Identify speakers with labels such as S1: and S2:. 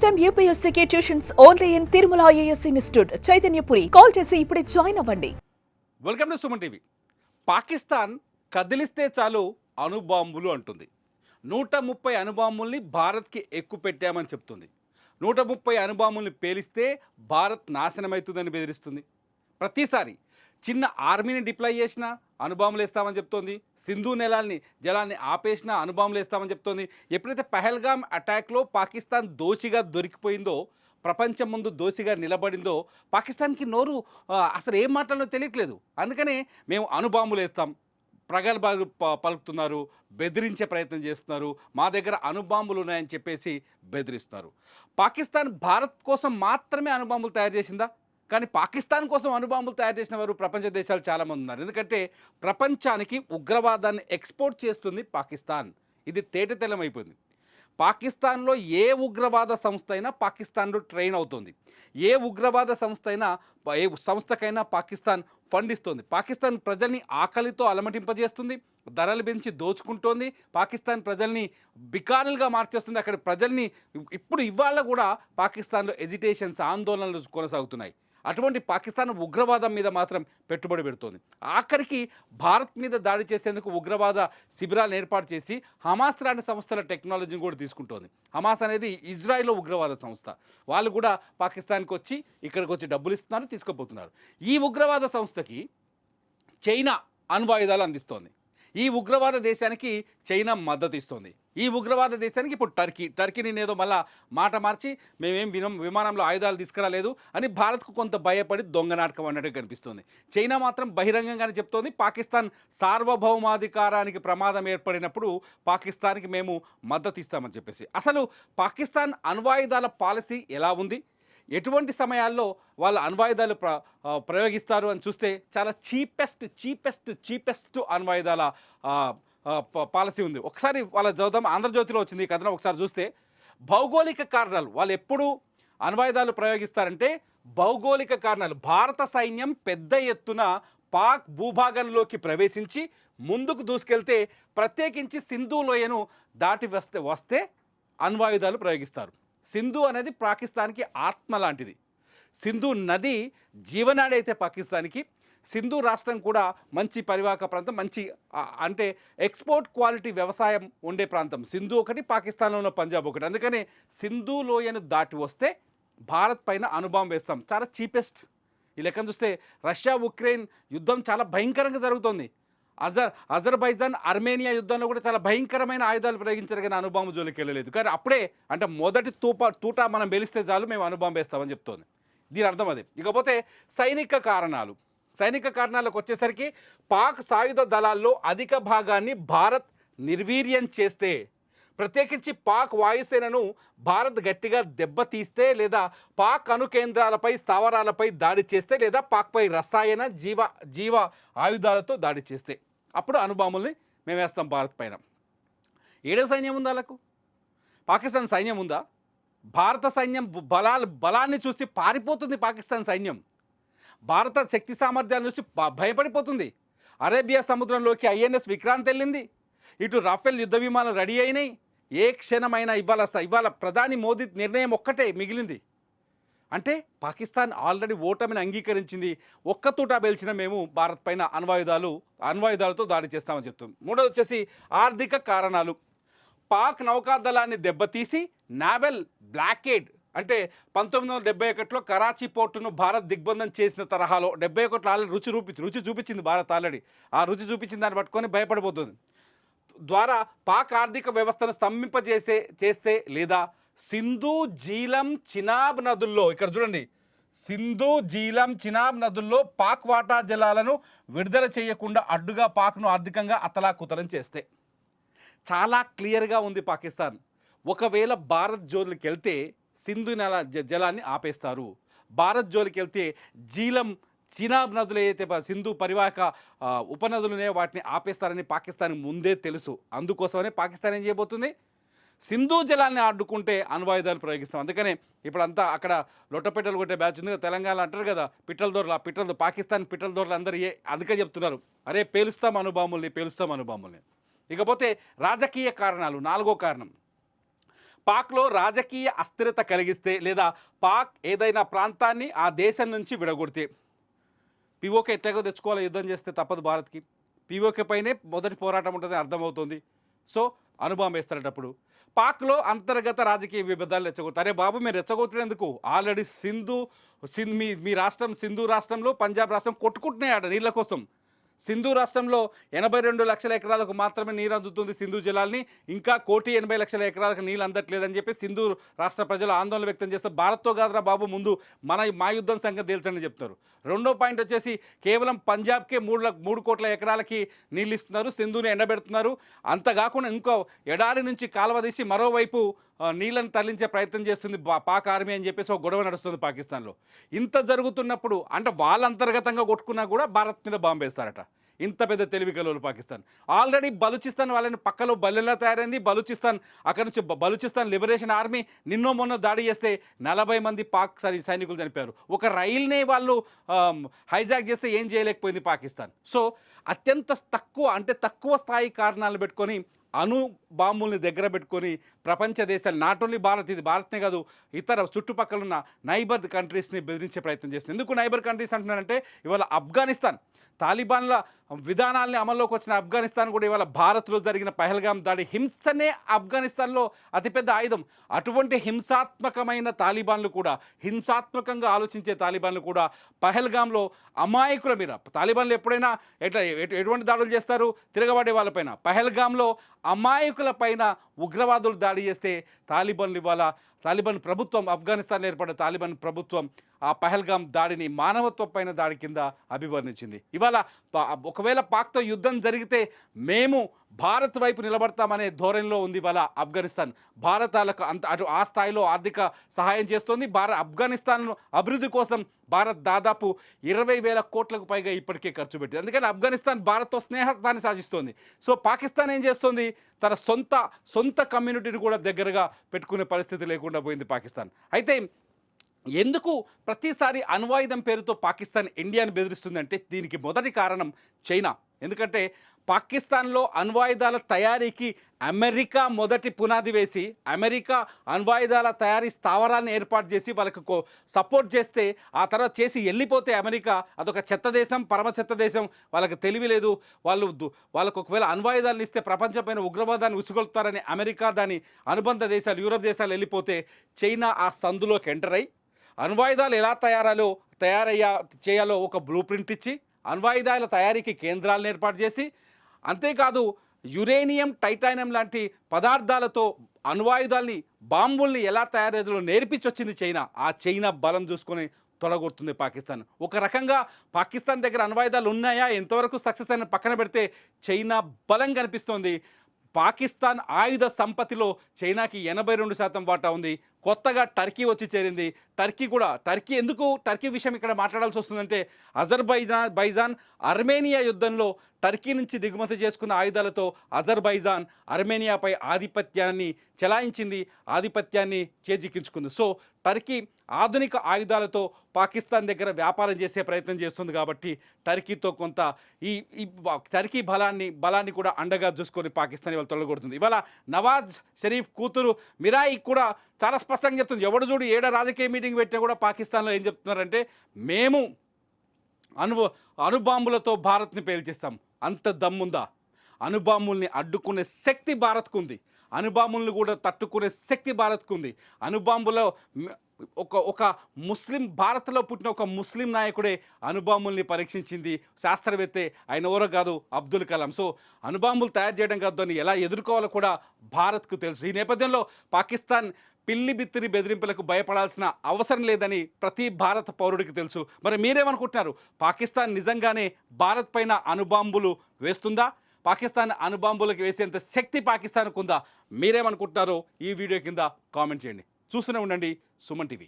S1: Time యూపీఎస్సీకి tuitions only in Tirumala IAS institute Chaitanyapuri. Call చేసి ఇప్పుడే జాయిన్ అవ్వండి.
S2: Welcome to Suman TV. Pakistan కదిలిస్తే చాలు అణుబాంబులు అంటుంది. 130 అణుబాంబుల్ని భారత్కి ఎక్కుపెట్టామని చెప్తుంది. 130 అణుబాంబుల్ని పేలిస్తే భారత్ నాశనమవుతుందని బెదిరిస్తుంది. ప్రతిసారి చిన్న ఆర్మీని డిప్లాయ్ చేసినా అణుబాంబులు వేస్తామని చెప్తోంది. సింధు జలాన్ని ఆపేసినా అణుబాంబులు వేస్తామని చెప్తోంది. ఎప్పుడైతే పహల్గామ్ అటాక్లో పాకిస్తాన్ దోషిగా దొరికిపోయిందో, ప్రపంచం ముందు దోషిగా నిలబడిందో, పాకిస్తాన్కి నోరు అసలు ఏం మాట్లాడాలో తెలియట్లేదు. అందుకనే మేము అణుబాంబులు వేస్తాం, ప్రగల్భాలు పలుకుతున్నారు, బెదిరించే ప్రయత్నం చేస్తున్నారు, మా దగ్గర అణుబాంబులు ఉన్నాయని చెప్పేసి బెదిరిస్తున్నారు. పాకిస్తాన్ భారత్ కోసం మాత్రమే అణుబాంబులు తయారు చేసిందా? కానీ పాకిస్తాన్ కోసం అణుబాంబులు తయారు చేసిన వారు ప్రపంచ దేశాలు చాలామంది ఉన్నారు. ఎందుకంటే ప్రపంచానికి ఉగ్రవాదాన్ని ఎక్స్పోర్ట్ చేస్తుంది పాకిస్తాన్. ఇది తేటతెల్లమైపోయింది. పాకిస్తాన్లో ఏ ఉగ్రవాద సంస్థ అయినా పాకిస్తాన్లో ట్రైన్ అవుతుంది. ఏ ఉగ్రవాద సంస్థ అయినా ఏ సంస్థకైనా పాకిస్తాన్ ఫండ్ ఇస్తుంది. పాకిస్తాన్ ప్రజల్ని ఆకలితో అలమటింపజేస్తుంది, ధరలు పెంచి దోచుకుంటోంది, పాకిస్తాన్ ప్రజల్ని బికారులుగా మార్చేస్తుంది. అక్కడ ప్రజల్ని ఇవాళ కూడా పాకిస్తాన్లో ఎజిటేషన్స్, ఆందోళనలు కొనసాగుతున్నాయి. అటువంటి పాకిస్తాన్ ఉగ్రవాదం మీద మాత్రం పెట్టుబడి పెడుతోంది. ఆఖరికి భారత్ మీద దాడి చేసేందుకు ఉగ్రవాద శిబిరాలను ఏర్పాటు చేసి హమాస్ లాంటి సంస్థల టెక్నాలజీని కూడా తీసుకుంటోంది. హమాస్ అనేది ఇజ్రాయిల్లో ఉగ్రవాద సంస్థ. వాళ్ళు కూడా పాకిస్తాన్కి వచ్చి ఇక్కడికి వచ్చి డబ్బులు ఇస్తున్నారు, తీసుకుపోతున్నారు. ఈ ఉగ్రవాద సంస్థకి చైనా అణ్వాయుధాలు అందిస్తోంది. ఈ ఉగ్రవాద దేశానికి చైనా మద్దతు ఇస్తుంది. ఈ ఉగ్రవాద దేశానికి ఇప్పుడు టర్కీని ఏదో మళ్ళా మాట మార్చి మేమేం విమానంలో ఆయుధాలు తీసుకురాలేదు అని భారత్కు కొంత భయపడి దొంగ నాటకం అన్నట్టు కనిపిస్తుంది. చైనా మాత్రం బహిరంగంగానే చెప్తోంది, పాకిస్తాన్ సార్వభౌమాధికారానికి ప్రమాదం ఏర్పడినప్పుడు పాకిస్తాన్కి మేము మద్దతు ఇస్తామని చెప్పేసి. అసలు పాకిస్తాన్ అణ్వాయుధాల పాలసీ ఎలా ఉంది, ఎటువంటి సమయాల్లో వాళ్ళ అణ్వాయుధాలు ప్రయోగిస్తారు అని చూస్తే చాలా చీపెస్ట్ అణ్వాయుధాల పాలసీ ఉంది. ఒకసారి వాళ్ళ చదువుదాం. ఆంధ్రజ్యోతిలో వచ్చింది ఈ కథనం. ఒకసారి చూస్తే భౌగోళిక కారణాలు, వాళ్ళు ఎప్పుడు అణ్వాయుధాలు ప్రయోగిస్తారంటే భౌగోళిక కారణాలు. భారత సైన్యం పెద్ద ఎత్తున పాక్ భూభాగంలోకి ప్రవేశించి ముందుకు దూసుకెళ్తే, ప్రత్యేకించి సింధు లోయను దాటి వస్తే అణ్వాయుధాలు ప్రయోగిస్తారు. సింధు అనేది పాకిస్తాన్కి ఆత్మ లాంటిది. సింధు నది జీవనాడి అయితే పాకిస్తాన్కి, సింధు రాష్ట్రం కూడా మంచి పరివాహక ప్రాంతం, మంచి అంటే ఎక్స్పోర్ట్ క్వాలిటీ వ్యవసాయం ఉండే ప్రాంతం. సింధు ఒకటి, పాకిస్తాన్లో ఉన్న పంజాబ్ ఒకటి. అందుకని సింధు లోయను దాటి వస్తే భారత్ పైన అణుబాంబు వేస్తాం. చాలా చీపెస్ట్. ఈ లెక్కను చూస్తే రష్యా ఉక్రెయిన్ యుద్ధం చాలా భయంకరంగా జరుగుతోంది. అజర్బైజాన్ ఆర్మేనియా యుద్ధంలో కూడా చాలా భయంకరమైన ఆయుధాలు ప్రయోగించారు, కానీ అణుబాంబు జోలికి వెళ్ళలేదు. కానీ అప్పుడే అంటే మొదటి తూట మనం వెలిస్తే చాలు మేము అణుబాంబు వేస్తామని చెప్తోంది. దీని అర్థం అది. ఇకపోతే సైనిక కారణాలకు వచ్చేసరికి పాక్ సాయుధ దళాల్లో అధిక భాగాన్ని భారత్ నిర్వీర్యం చేస్తే, ప్రత్యేకించి పాక్ వాయుసేనను భారత్ గట్టిగా దెబ్బతీస్తే, లేదా పాక్ అణు కేంద్రాలపై, స్థావరాలపై దాడి చేస్తే, లేదా పాక్పై రసాయన జీవ ఆయుధాలతో దాడి చేస్తే అప్పుడు అణుబాంబుల్ని మేము వేస్తాం భారత్ పైన. ఏడే సైన్యం ఉందా వాళ్ళకు? పాకిస్తాన్ సైన్యం ఉందా? భారత సైన్యం బలాన్ని చూసి పారిపోతుంది పాకిస్తాన్ సైన్యం. భారత శక్తి సామర్థ్యాలను చూసి భయపడిపోతుంది. అరేబియా సముద్రంలోకి ఐఎన్ఎస్ విక్రాంత్ వెళ్ళింది. ఇటు రాఫెల్ యుద్ధ విమానాలు రెడీ అయినాయి. ఏ క్షణమైనా ఇవాళ ప్రధాని మోదీ నిర్ణయం ఒక్కటే మిగిలింది. అంటే పాకిస్తాన్ ఆల్రెడీ ఓటమిని అంగీకరించింది. ఒక్క తూటా పేల్చిన మేము భారత్ పైన అణ్వాయుధాలతో దాడి చేస్తామని చెప్తుంది. మూడోది వచ్చేసి ఆర్థిక కారణాలు. పాక్ నౌకాదళాన్ని దెబ్బతీసి నావెల్ బ్లాకేడ్ అంటే 1971లో కరాచీ పోర్టును భారత్ దిగ్బంధం చేసిన తరహాలో 71లో ఆల్రెడీ రుచి చూపించింది భారత్. ఆల్రెడీ ఆ రుచి చూపించిన దాన్ని పట్టుకొని భయపడిపోతుంది. ద్వారా పాక్ ఆర్థిక వ్యవస్థను చేస్తే, లేదా సింధు, జీలం, చినాబ్ నదుల్లో, ఇక్కడ చూడండి, సింధు, జీలం, చినాబ్ నదుల్లో పాక్ వాటా జలాలను విడుదల చేయకుండా అడ్డుగా పాక్ను ఆర్థికంగా అతలాకుతలం చేస్తే. చాలా క్లియర్గా ఉంది పాకిస్తాన్. ఒకవేళ భారత్ జోలికి వెళ్తే సింధు జలాన్ని ఆపేస్తారు. భారత్ జోలికి వెళ్తే జీలం, చినాబ్ నదులు ఏదైతే సింధు పరివాహక ఉపనదులునే వాటిని ఆపేస్తారని పాకిస్తాన్కి ముందే తెలుసు. అందుకోసమనే పాకిస్తాన్ ఏం చేయబోతుంది, సింధు జలాన్ని అడ్డుకుంటే అణ్వాయుధాలు ప్రయోగిస్తాం. అందుకనే ఇప్పుడంతా అక్కడ లొట్టపెట్టలు కొట్టే బ్యాచ్ ఉంది కదా, తెలంగాణ అంటారు కదా, పాకిస్తాన్ పిట్టల దొరలు అందరూ అందుకే చెప్తున్నారు, అరే పేలుస్తాం అణుబాంబుల్ని. ఇకపోతే రాజకీయ కారణాలు. నాలుగో కారణం, పాక్లో రాజకీయ అస్థిరత కలిగిస్తే లేదా పాక్ ఏదైనా ప్రాంతాన్ని ఆ దేశం నుంచి విడగొడితే పీఓకే ఎట్లాగో తెచ్చుకోవాలి, యుద్ధం చేస్తే తప్పదు భారత్కి. పీఓకే పైనే మొదటి పోరాటం ఉంటుందని అర్థమవుతుంది. సో అణుబాంబు వేస్తారటప్పుడు పాక్లో అంతర్గత రాజకీయ విభేదాలు రెచ్చగొడతారు. అరే బాబు మీరు రెచ్చగొట్టేందుకు ఆల్రెడీ మీ రాష్ట్రం సింధు రాష్ట్రంలో పంజాబ్ రాష్ట్రం కొట్టుకుంటున్నాయి ఆడ నీళ్ళ కోసం. సింధు రాష్ట్రంలో 82 లక్షల ఎకరాలకు మాత్రమే నీరు అందుతుంది సింధు జలాల్ని, ఇంకా 1,80,00,000 ఎకరాలకు నీళ్ళు అందట్లేదని చెప్పి సింధు రాష్ట్ర ప్రజలు ఆందోళన వ్యక్తం చేస్తే భారత్తో కాదురా బాబు ముందు మా యుద్ధం సంగతి తేల్చండి చెప్తున్నారు. రెండో పాయింట్ వచ్చేసి కేవలం పంజాబ్కే 3 కోట్ల ఎకరాలకి నీళ్ళు ఇస్తున్నారు, సింధుని ఎండబెడుతున్నారు. అంత కాకుండా ఇంకో ఎడారి నుంచి కాలువ తీసి మరోవైపు నీళ్ళని తరలించే ప్రయత్నం చేస్తుంది పాక్ ఆర్మీ అని చెప్పేసి ఒక గొడవ నడుస్తుంది పాకిస్తాన్లో. ఇంత జరుగుతున్నప్పుడు అంటే వాళ్ళ అంతర్గతంగా కొట్టుకున్నా కూడా భారత్ మీద బాంబు వేస్తారట. ఇంత పెద్ద తెలివి కలవాళ్ళు పాకిస్తాన్. ఆల్రెడీ బలూచిస్తాన్ వాళ్ళని పక్కలో బల్లెలా తయారైంది. అక్కడ నుంచి బలూచిస్తాన్ లిబరేషన్ ఆర్మీ నిన్నో మొన్న దాడి చేస్తే 40 మంది పాక్ సైనికులు చనిపోయారు. ఒక రైల్ని వాళ్ళు హైజాక్ చేస్తే ఏం చేయలేకపోయింది పాకిస్తాన్. సో అత్యంత తక్కువ స్థాయి కారణాలు పెట్టుకొని అణు బాంబుల్ని దగ్గర పెట్టుకొని ప్రపంచ దేశాలు, నాట్ ఓన్లీ భారత్, ఇది భారత్నే కాదు ఇతర చుట్టుపక్కల ఉన్న నైబర్ కంట్రీస్ని బెదిరించే ప్రయత్నం చేస్తుంది. ఎందుకు నైబర్ కంట్రీస్ అంటున్నారంటే ఇవాళ ఆఫ్ఘనిస్తాన్ తాలిబాన్ల విధానాల్ని అమల్లోకి వచ్చిన ఆఫ్ఘనిస్తాన్ కూడా ఇవాళ భారత్లో జరిగిన పహల్గాం దాడి హింసనే ఆఫ్ఘనిస్తాన్లో అతిపెద్ద ఆయుధం. అటువంటి హింసాత్మకమైన తాలిబాన్లు కూడా, హింసాత్మకంగా ఆలోచించే తాలిబాన్లు కూడా పహల్గాంలో అమాయకుల మీద, తాలిబాన్లు ఎప్పుడైనా ఎటువంటి దాడులు చేస్తారు తిరగబడే వాళ్ళపైన, పహల్గాంలో అమాయకుల పైన ఉగ్రవాదులు దాడి చేస్తే తాలిబాన్ ప్రభుత్వం, ఆఫ్ఘనిస్తాన్లో ఏర్పడిన తాలిబాన్ ప్రభుత్వం ఆ పహల్గాం దాడిని మానవత్వం పైన దాడి కింద అభివర్ణించింది. ఇవాళ ఒకవేళ పాక్తో యుద్ధం జరిగితే మేము భారత్ వైపు నిలబడతామనే ధోరణిలో ఉంది ఇవాళ ఆఫ్ఘనిస్తాన్. భారతాలకు అటు ఆ స్థాయిలో ఆర్థిక సహాయం చేస్తోంది. ఆఫ్ఘనిస్తాన్ అభివృద్ధి కోసం భారత్ దాదాపు 20,000 కోట్లకు పైగా ఇప్పటికే ఖర్చు పెట్టింది. అందుకని ఆఫ్ఘనిస్తాన్ భారత్తో స్నేహాన్ని సాధిస్తోంది. సో పాకిస్తాన్ ఏం చేస్తుంది, తన సొంత కమ్యూనిటీని కూడా దగ్గరగా పెట్టుకునే పరిస్థితి లేకుండా పోయింది పాకిస్తాన్. అయితే ఎందుకు ప్రతిసారి అణ్వాయుధం పేరుతో పాకిస్తాన్ ఇండియాను బెదిరిస్తుందంటే దీనికి మొదటి కారణం చైనా. ఎందుకంటే పాకిస్తాన్లో అణ్వాయుధాల తయారీకి అమెరికా మొదటి పునాది వేసి, అమెరికా అణ్వాయుధాల తయారీ స్థావరాన్ని ఏర్పాటు చేసి వాళ్ళకు సపోర్ట్ చేస్తే, ఆ తర్వాత చేసి వెళ్ళిపోతే అమెరికా అదొక చెత్త దేశం, పరమ చెత్త దేశం, వాళ్ళకి తెలివి లేదు, వాళ్ళకు ఒకవేళ అణ్వాయుధాలను ఇస్తే ప్రపంచమైన ఉగ్రవాదాన్ని ఉసుగొల్పుతారని అమెరికా దాని అనుబంధ దేశాలు యూరప్ దేశాలు వెళ్ళిపోతే చైనా ఆ సందులోకి ఎంటర్ అయ్యి అణ్వాయుధాలు ఎలా చేయాలో ఒక బ్లూ ప్రింట్ ఇచ్చి అణ్వాయుధాల తయారీకి కేంద్రాలను ఏర్పాటు చేసి, అంతేకాదు యురేనియం, టైటానియం లాంటి పదార్థాలతో అణ్వాయుధాల్ని, బాంబుల్ని ఎలా తయారయ్యేదో నేర్పించొచ్చింది చైనా. ఆ చైనా బలం చూసుకొని తొలగొడుతుంది పాకిస్తాన్. ఒక రకంగా పాకిస్తాన్ దగ్గర అణ్వాయుధాలు ఉన్నాయా, ఎంతవరకు సక్సెస్ అయిన పక్కన పెడితే చైనా బలం కనిపిస్తోంది. పాకిస్తాన్ ఆయుధ సంపత్తిలో చైనాకి 82% వాటా ఉంది. కొత్తగా టర్కీ వచ్చి చేరింది. టర్కీ విషయం ఇక్కడ మాట్లాడాల్సి వస్తుందంటే అజర్బైజాన్ అర్మేనియా యుద్ధంలో టర్కీ నుంచి దిగుమతి చేసుకున్న ఆయుధాలతో అజర్బైజాన్ అర్మేనియాపై ఆధిపత్యాన్ని చెలాయించింది, ఆధిపత్యాన్ని చేజిక్కించుకుంది. సో టర్కీ ఆధునిక ఆయుధాలతో పాకిస్తాన్ దగ్గర వ్యాపారం చేసే ప్రయత్నం చేస్తుంది. కాబట్టి టర్కీతో కొంత ఈ టర్కీ బలాన్ని కూడా అండగా చూసుకొని పాకిస్తాన్ ఇవాళ తొలగొడుతుంది. ఇవాళ నవాజ్ షరీఫ్ కూతురు మిరాయి కూడా చాలా స్పష్టంగా చెప్తుంది. ఎవడు చూడు ఏడ రాజకీయ మీటింగ్ పెట్టినా కూడా పాకిస్తాన్లో ఏం చెప్తున్నారంటే మేము అణుబాంబులతో భారత్ని పేల్చేస్తాం. అంత దమ్ముందా? అణుబాంబుల్ని అడ్డుకునే శక్తి భారత్కు ఉంది, అణుబాంబుల్ని కూడా తట్టుకునే శక్తి భారత్కు ఉంది. అణుబాంబులో ఒక భారత్లో పుట్టిన ఒక ముస్లిం నాయకుడే అణుబాంబుల్ని పరీక్షించింది శాస్త్రవేత్తే, ఆయన ఎవరో కాదు, అబ్దుల్ కలాం. సో అణుబాంబులు తయారు చేయడం కాదు, దాన్ని ఎలా ఎదుర్కోవాలో కూడా భారత్కు తెలుసు. ఈ నేపథ్యంలో పాకిస్తాన్ పిల్లి బిత్తిరి బెదిరింపులకు భయపడాల్సిన అవసరం లేదని ప్రతి భారత పౌరుడికి తెలుసు. మరి మీరేమనుకుంటున్నారు? పాకిస్తాన్ నిజంగానే భారత్ పైన అణుబాంబులు వేస్తుందా? పాకిస్తాన్ అణుబాంబులకు వేసేంత శక్తి పాకిస్తాన్కు ఉందా? మీరేమనుకుంటున్నారో ఈ వీడియో కింద కామెంట్ చేయండి. చూస్తూనే ఉండండి సుమన్ టీవీ.